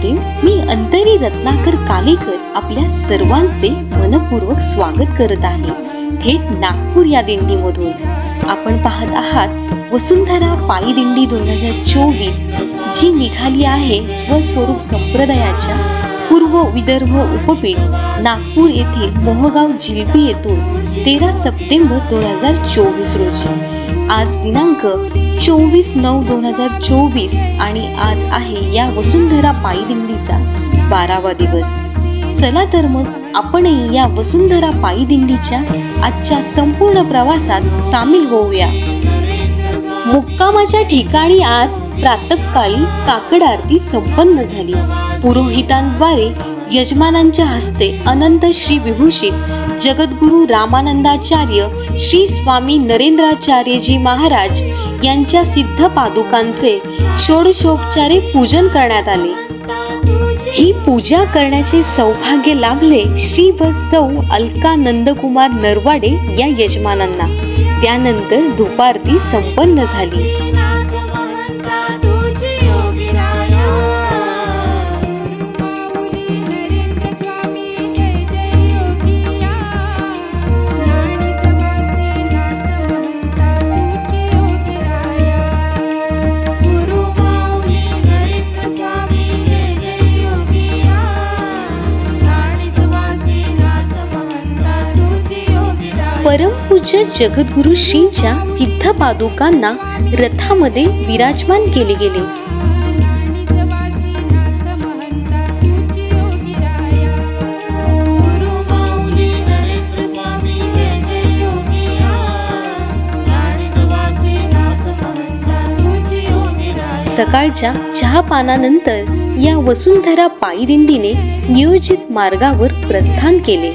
नमस्ते. मी अंतरी रत्नाकर कालेकर आपल्या सर्वांचे मनपूर्वक स्वागत करत आहे. थेट नागपूर या दिंडीमधून आपण पाहत आहात वसुंधरा पायी दिंडी 2024 जी निघाली आहे व स्वरूप संप्रदायाच्या पूर्व विदर्भ उपपीठ नागपूर येथील मोहगाव जिलबी येथून 13 सप्टेंबर 2024 रोजी. आज दिनांक 24/9/2024 आणि आज आहे या वसुंधरा पायी दिंडीचा 12वा दिवस. चला तर मग आपणही या वसुंधरा पायी दिंडीच्या आजच्या संपूर्ण प्रवासात सामील होऊया. मुक्कामाच्या ठिकाणी आज प्रातःकाळी काकड आरती संपन्न झाली. पुरोहितांद्वारे यजमानांच्या हस्ते अनंत श्री विभूषित जगद्गुरु रामानंदाचार्य श्री स्वामी नरेंद्राचार्यजी महाराज यांच्या सिद्ध पादुकांचे षोडशोपचारे पूजन करण्यात आले. ही पूजा करण्याचे सौभाग्य लाभले श्री व सौ अलका नंदकुमार नरवाडे या यजमानांना. त्यानंतर धूपारती संपन्न झाली. परमपूज्य जगद्गुरु श्रींच्या सिद्ध पादुकांना रथामध्ये विराजमान केले गेले. सकाळच्या चहापानानंतर या वसुंधरा पायी दिंडीने नियोजित मार्गावर प्रस्थान केले.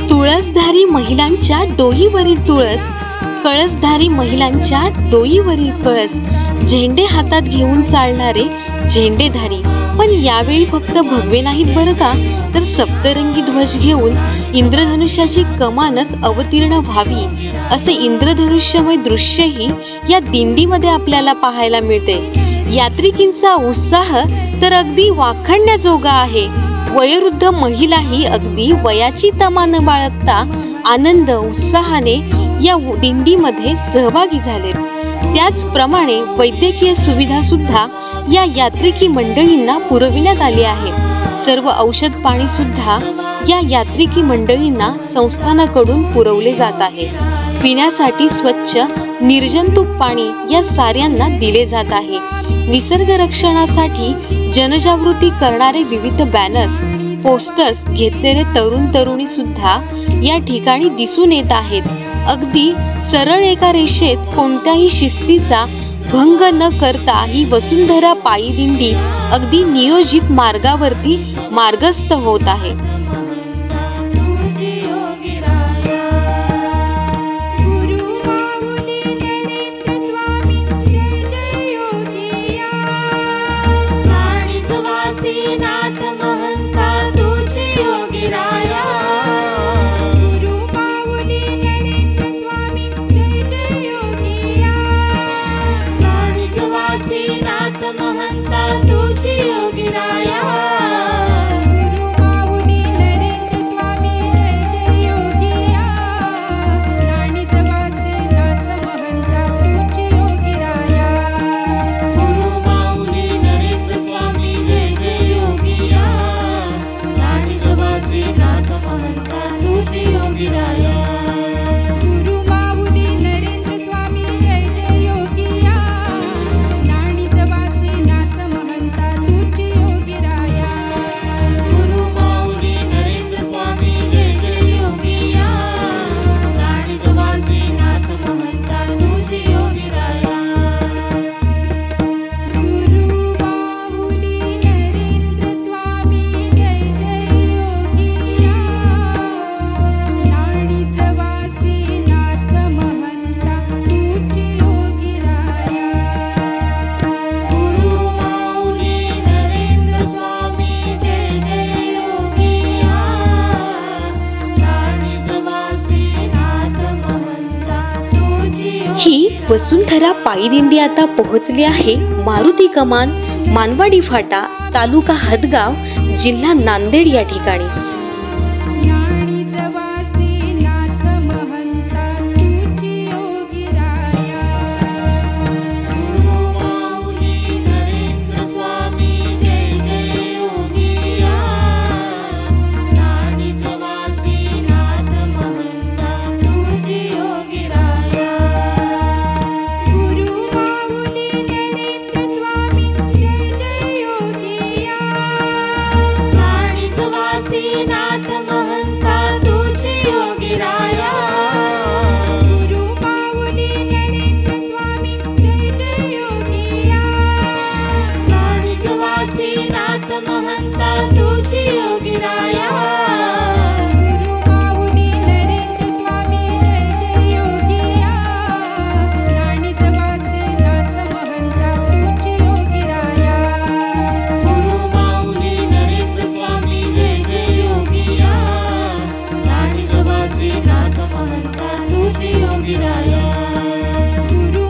तुळसधारी महिलांच्या डोईवरील तुळस, कळसधारी महिलांच्या डोईवरील कळस, झेंडे हातात घेऊन चालणारे झेंडेधारी. पण यावेळी फक्त भगवे नाहीत बरं का, तर सप्तरंगी ध्वज घेऊन इंद्रधनुष्याची कमानच अवतीर्ण व्हावी असे इंद्रधनुष्यमय दृश्यही या दिंडीमध्ये आपल्याला पाहायला मिळते. यात्रिकींचा उत्साह तर अगदी वाखाणण्याजोगा आहे. वयोवृद्ध महिलाही अगदी वयाची तमा न बाळगता आनंद उत्साहाने या दिंडीमध्ये सहभागी झालेत. त्याचप्रमाणे वैद्यकीय सुविधा सुद्धा या यात्रिकी मंडळींना पुरविण्यात आली आहे. सर्व औषध पाणी सुद्धा या यात्रिकी मंडळींना संस्थानाकडून पुरवले जात आहे. पिण्यासाठी स्वच्छ निर्जंतुक पाणी या साऱ्यांना दिले जात आहे. निसर्ग रक्षणासाठी जनजागृती करणारे विविध बॅनर्स, पोस्टर्स घेतलेले तरुण तरुणी सुद्धा या ठिकाणी दिसून येत आहेत. अगदी सरळ एका रेषेत कोणत्याही शिस्तीचा भंग न करता ही वसुंधरा पायी दिंडी अगदी नियोजित मार्गावरती मार्गस्थ होत आहे. योगीराया गुरु माऊली नरेंद्र स्वामी जय जय योगिया राणीच वासे नाथ महंता तुझी योगीराया गुरु माऊली नरेंद्र स्वामी जय जय योगिया राणीच वासे नाथ महंता तुझी योगीराया गुरु माऊली नरेंद्र स्वामी जय जय योगिया राणीच वासे नाथ महंता तुझी योगीराया गुरु माऊली नरेंद्र स्वामी जय जय योगिया राणीच वासे नाथ महंता तुझी योगीराया गुरु माऊली नरेंद्र स्वामी जय जय योगिया राणीच वासे नाथ महंता तुझी योगीराया गुरु माऊली नरेंद्र स्वामी जय जय योगिया राणीच वासे नाथ महंता तुझी ही वसुंधरा पायी दिंडी आता पोहोचली आहे मारुती कमान मानवाडी फाटा तालुका हदगाव जिल्हा नांदेड या ठिकाणी। राणीच वासे नाथ महंता तुझी योगीराया गुरु माऊली नरेंद्र स्वामी जय जय योगिया राणीच वासे नाथ महंता तुझी योगीराया गुरु माऊली नरेंद्र स्वामी जय जय योगिया राणीच वासे नाथ महंता तुझी योगीराया गुरु माऊली नरेंद्र स्वामी जय जय योगिया राणीच वासे नाथ महंता तुझी योगीराया गुरु माऊली नरेंद्र स्वामी जय जय योगिया राणीच वासे नाथ महंता तुझी योगीराया गुरु माऊली नरेंद्र स्वामी जय जय योगिया राणीच वासे नाथ महंता तुझी योगीराया गुरु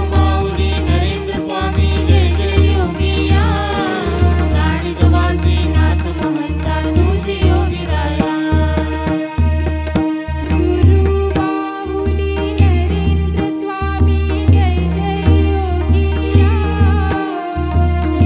माऊली नरेंद्र स्वामी जय जय योगिया राणीच वासे नाथ महंता तुझी योगीराया गुरु माऊली नरेंद्र स्वामी जय जय योगिया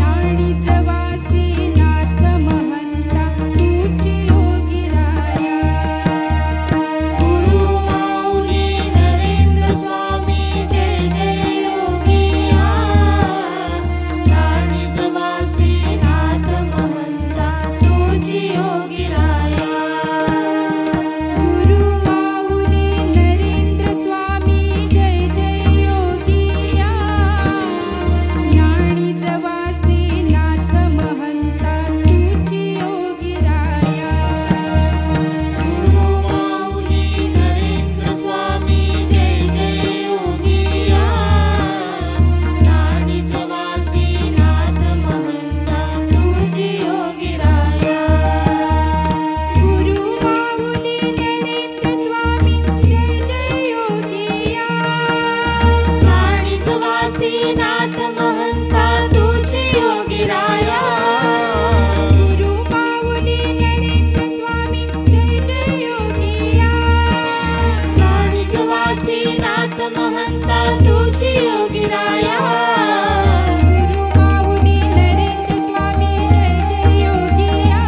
राणीच वासे नाथ महंता तुझी योगीराया गुरु माऊली नरेंद्र स्वामी जय जय योगिया राणीच वासे नाथ महंता तुझी योगीराया गुरु माऊली नरेंद्र स्वामी जय जय योगिया राणीच वासे नाथ महंता तुझी योगीराया गुरु माऊली नरेंद्र स्वामी जय जय योगिया राणीच वासे नाथ महंता तुझी योगीराया गुरु माऊली नरेंद्र स्वामी जय जय योगिया राणीच वासे नाथ महंता तुझी योगीराया गुरु माऊली नरेंद्र स्वामी जय जय योगिया राणीच वासे नाथ महंता तुझी योगीराया गुरु माऊली नरेंद्र स्वामी जय जय योगिया राणीच वासे नाथ महंता तुझी योगीराया गुरु माऊली नरेंद्र स्वामी जय जय योगिया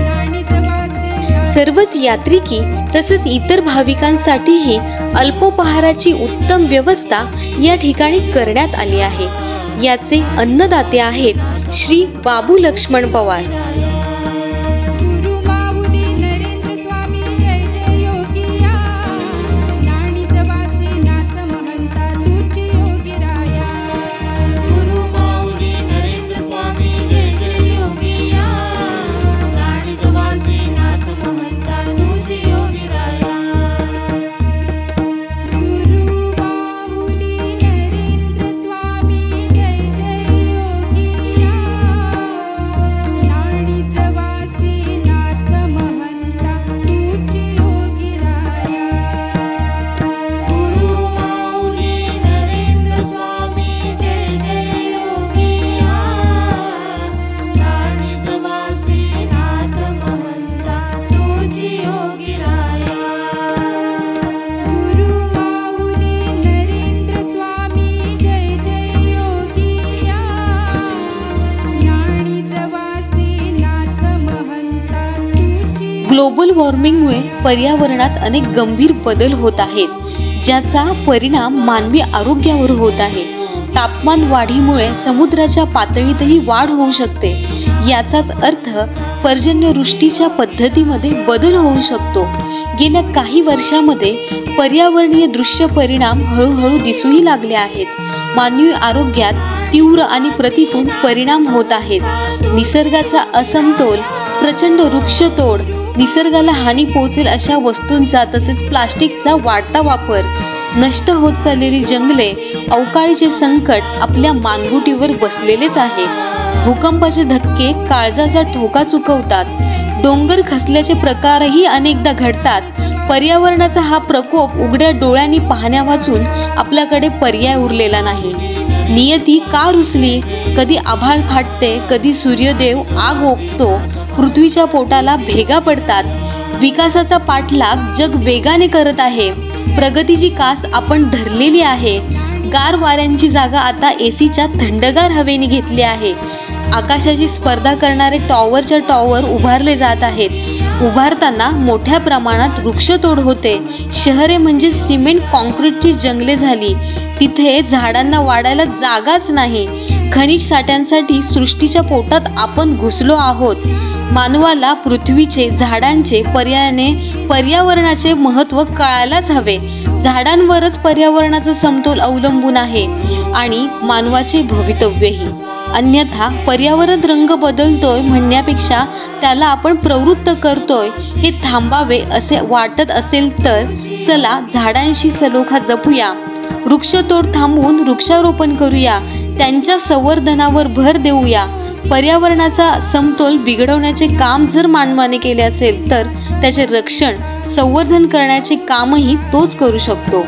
राणीच वासे सर्वच यात्रिकी तसेच इतर भाविकांसाठीही अल्पोपहाराची उत्तम व्यवस्था या ठिकाणी करण्यात आली आहे। याचे अन्नदाते आहेत श्री बाबू लक्ष्मण पवार। गुरु माऊली नरेंद्र स्वामी जय जय योगिया राणीच वासे नाथ महंता तुझी योगीराया गुरु माऊली नरेंद्र स्वामी जय जय योगिया राणीच वासे नाथ महंता तुझी योगीराया गुरु माऊली नरेंद्र स्वामी जय जय योगिया राणी ग्लोबल वॉर्मिंगमुळे पर्यावरणात अनेक गंभीर बदल होत आहेत, ज्याचा परिणाम मानवी आरोग्यावर होत आहे. तापमान वाढीमुळे समुद्राच्या पातळीतही वाढ होऊ शकते. याचाच अर्थ पर्जन्यवृष्टीच्या पद्धतीमध्ये बदल होऊ शकतो. गेल्या काही वर्षांमध्ये पर्यावरणीय दृश्य परिणाम हळूहळू दिसूही लागले आहेत. मानवी आरोग्यात तीव्र आणि प्रतिकूल परिणाम होत आहेत. निसर्गाचा असमतोल, प्रचंड वृक्षतोड, निसर्गाला हानी पोहोचेल अशा वस्तूंचा तसेच प्लास्टिकचा वाढता वापर, नष्ट होत चाललेली जंगले, अवकाळीचे संकट आपल्या मानगुटीवर बसलेलेच आहे. भूकंपाचे धक्के काळजाचा ठोका चुकवतात. डोंगर खचल्याचे प्रकारही अनेकदा घडतात. पर्यावरणाचा हा प्रकोप उघड्या डोळ्यांनी पाहण्यावाचून आपल्याकडे पर्याय उरलेला नाही. नियती का रुसली? कधी आभाळ फाटते, कधी सूर्यदेव आग ओकतो, पृथ्वीच्या पोटाला भेगा पडतात. विकासाचा पाठलाग जग वेगाने करत आहे. प्रगतीची कास आपण धरलेली आहे. गार वाऱ्यांची जागा आता एसीच्या थंडगार हवेने घेतली आहे. आकाशाची स्पर्धा करणारे टॉवरच्या टॉवर उभारले जात आहेत. उभारताना मोठ्या प्रमाणात वृक्षतोड होते. शहरे म्हणजे सिमेंट कॉन्क्रीटची जंगले झाली. तिथे झाडांना वाढायला जागाच नाही. खनिज साठ्यांसाठी सृष्टीच्या पोटात आपण घुसलो आहोत. मानवाला पृथ्वीचे, झाडांचे, पर्यावरणाचे महत्त्व कळायलाच हवे. झाडांवरच पर्यावरणाचा समतोल अवलंबून आहे आणि मानवाचे भवितव्यही. अन्यथा पर्यावरण रंग बदलतोय म्हणण्यापेक्षा त्याला आपण प्रवृत्त करतोय हे थांबावे असे वाटत असेल तर चला झाडांशी सलोखा जपूया. वृक्षतोड थांबवून वृक्षारोपण करूया. त्यांच्या संवर्धनावर भर देऊया. पर्यावरणाचा समतोल बिघडवण्याचे काम जर मानवाने केले असेल तर त्याचे रक्षण, संवर्धन करण्याचे कामही तोच करू शकतो.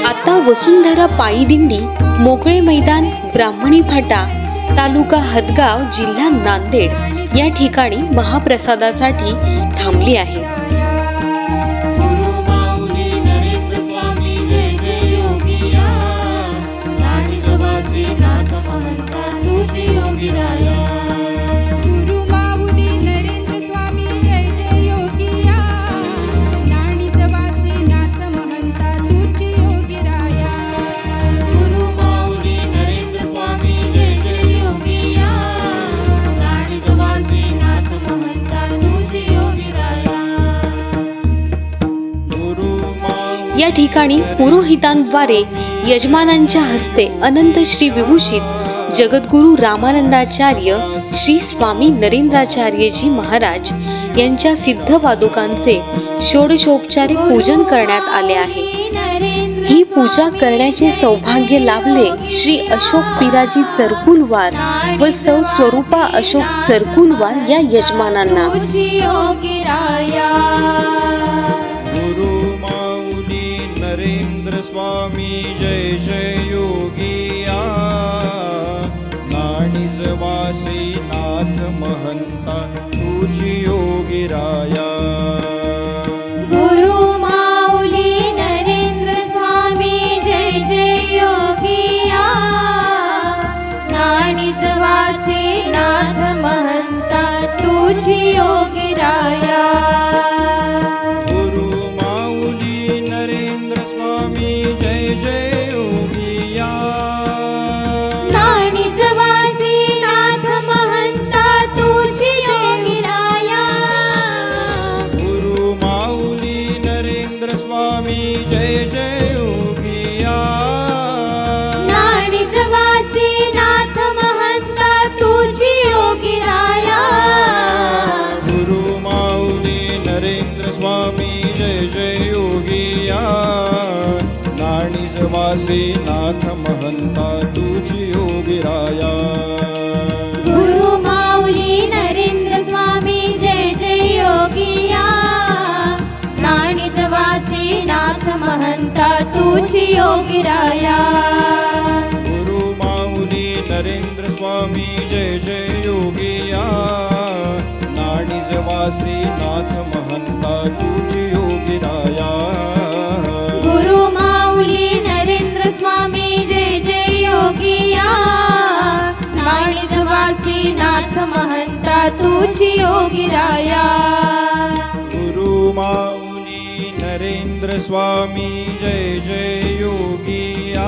आता वसुंधरा पायी दिंडी मोकळे मैदान, ब्राह्मणी फाटा, तालुका हदगाव, जिल्हा नांदेड या ठिकाणी महाप्रसादासाठी थांबली आहे. गुरु माऊली नरेंद्र स्वामी जय जय योगिया. या ठिकाणी पुरोहितांद्वारे यजमानांच्या हस्ते अनंत श्री विभूषित जगद्गुरु रामानंदाचार्य श्री स्वामी नरेंद्राचार्यजी महाराज यांच्या सिद्ध पादुकांचे षोडशोपचारिक पूजन करण्यात आले आहे। ही पूजा करण्याचे सौभाग्य लाभले श्री अशोक पिराजी चरकुलवार व सौ स्वरूपा अशोक चरकुलवार या यजमानांना। नरेंद्र स्वामी जय जय योगिया नाणिजवासी नाथ महंता तुझी योगिराया। गुरु माऊली नरेंद्र स्वामी जय जय योगिया नाणिजवासी नाथ महंता तुझी योगिराया। वासी नाथ महंता तुझी योगिराया। गुरु माऊली नरेंद्र स्वामी जय जय योगिया नाणिजवासी नाथ महंता तुझी योगिराया। गुरु माऊली नरेंद्र स्वामी जय जय योगिया नाणिजवासी नाथ महंता तुझी योगिराया। गुरु माऊली नरेंद्र स्वामी जय जय योगिया नाणिजवासी नाथ महंता तुझी योगिराया। गुरु माऊली नरेंद्र स्वामी जय जय योगिया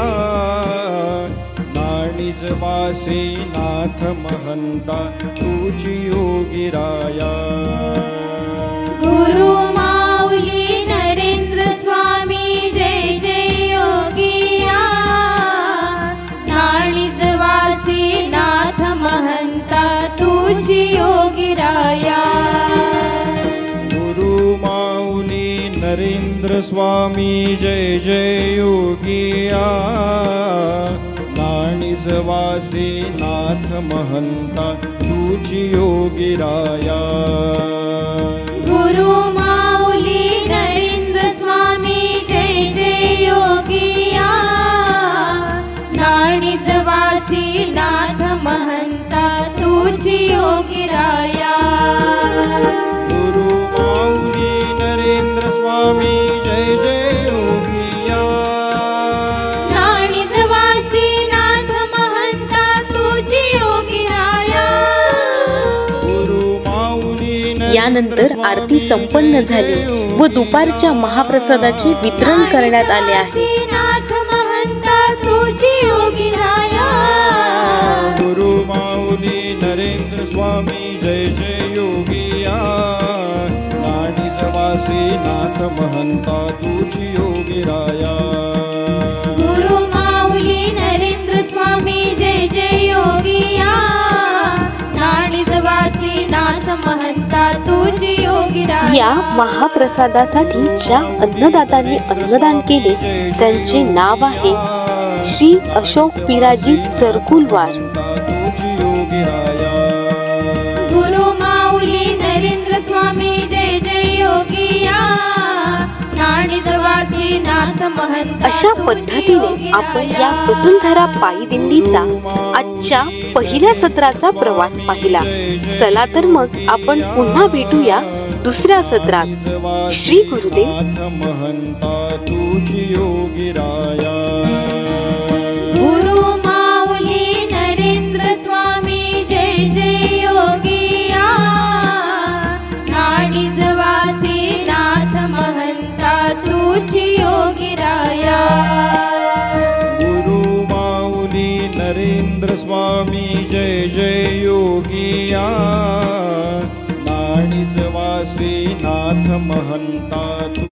नाणिजवासी नाथ महंता तुझी योगिराया। गुरु माऊली नरेंद्र स्वामी जय जय योगिया नाणिजवासी नाथ महंता तुझी योगिराया। गुरु माऊली नरेंद्र स्वामी जय जय योगिया नाणिजवासी नाथ महंता तुझी योगिराया। गुरु माऊली नरेंद्र स्वामी जय जय योगिया नाणिजवासी नाथ महंता तुझी योगिराया। गुरु माऊली नरेंद्र स्वामी जय जय योगिया नाणिजवासी नाथ महंता तुझी योगिराया। यानंतर आरती संपन्न झाली व दुपारच्या महाप्रसादाचे वितरण करण्यात आले आहे। गुरु माऊली नरेंद्र स्वामी जय जय योगिया नाणिजवासी नाथ महंता तुझी योगिराया। गुरु माऊली नरेंद्र स्वामी जय जय योगिया नाणिजवासी नाथ महंता तुझी योगिराया। या महाप्रसादासाठी ज्या अन्नदात्यांनी अन्नदान केले त्यांचे नाव आहे श्री अशोक पिराजी चरकुलवार। गुरु माऊली नरेंद्र स्वामी जय जय योगिया नाणिजवासी नाथ महंता। अशा पद्धतीने आपण या वसुंधरा पायी दिंडीचा आजच्या पहिल्या सत्राचा प्रवास पाहिला। चला तर मग आपण पुन्हा भेटूया दुसऱ्या सत्रात। श्री गुरुदेव। महंता तुझी योगिराया। गुरु माऊली नरेंद्र स्वामी जय जय योगिया नाणिजवासी नाथ महंता तुझी योगिराया। गुरु माऊली नरेंद्र स्वामी जय जय योगिया नाणिजवासी नाथ महंता।